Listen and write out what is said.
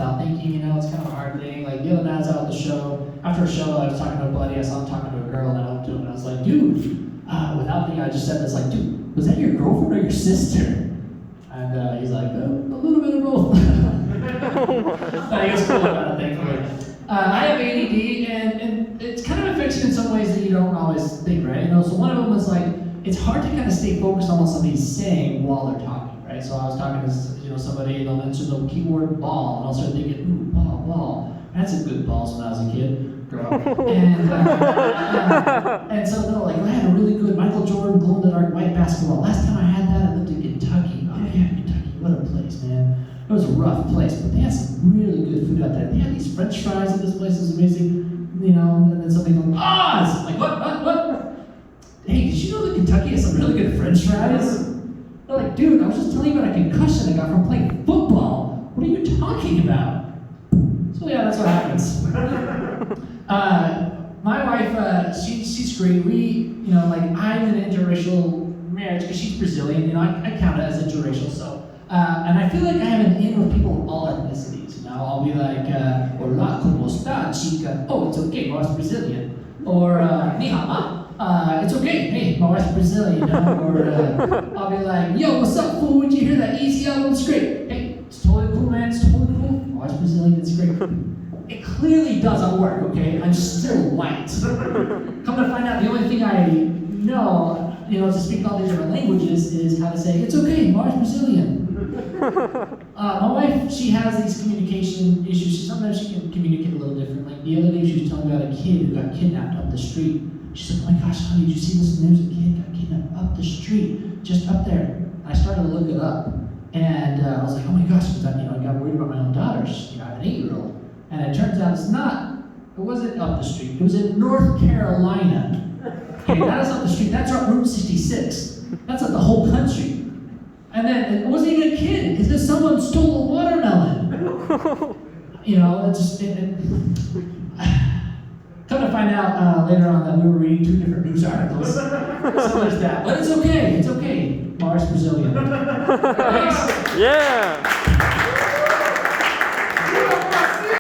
without thinking, it's kind of a hard thing. Like, the other night I was out at the show. After a show, I was talking to a buddy. I saw him talking to a girl, and I went up to him, and I was like, dude, without thinking, I just said this, like, dude, was that your girlfriend or your sister? And he's like, a little bit of both. He was cool about it, thankfully. I have ADD, and it's kind of affects you in some ways that you don't always think, right? So one of them was like, it's hard to kind of stay focused on what somebody's saying while they're talking, right? So I was talking to somebody, and they'll mention the keyword ball, and I'll start thinking, ooh, ball. That's a good balls when I was a kid, girl. And so they're like, I had a really good Michael Jordan glow-in-the-dark white basketball. Last time I had that, I lived in Kentucky. Oh yeah, Kentucky, what a place, man. It was a rough place, but they had some really good food out there. They had these French fries, and this place is amazing, and then somebody goes, it's like, what? Hey, did you know that Kentucky has some really good French fries? They're like, dude, I was just telling you about a concussion I got from playing football. What are you talking about? So yeah, that's what happens. My wife, she's great. I'm in an interracial marriage because she's Brazilian. I count it as interracial, so. And I feel like I have an in with people of all ethnicities. I'll be like, hola, como está, chica? Oh, it's okay, my wife's Brazilian. Or, ni hao ma? It's okay, hey, my wife's Brazilian. Or I'll be like, yo, what's up, fool? Did you hear that Easy album? It's great. Hey, it's totally cool, man. It's totally cool. My wife's Brazilian, it's great. It clearly doesn't work, okay? I'm still white. Come to find out, the only thing I know, to speak all these different languages is how to say, it's okay, my wife's Brazilian. My wife, she has these communication issues. Sometimes she can communicate a little different. Like the other day, she was telling me about a kid who got kidnapped up the street. She said, oh my gosh, honey, did you see this news? A kid got kidnapped up the street, just up there. And I started to look it up. And I was like, oh my gosh, because I got worried about my own daughters. I have an 8-year-old. And it turns out it wasn't up the street. It was in North Carolina. Okay, that is up the street. That's up Route 66. That's up the whole country. And then it wasn't even a kid. It's just someone stole a watermelon. Come to find out later on that we were reading 2 different news articles. So there's that. But it's okay. Mars Brazilian. Thanks. Yeah.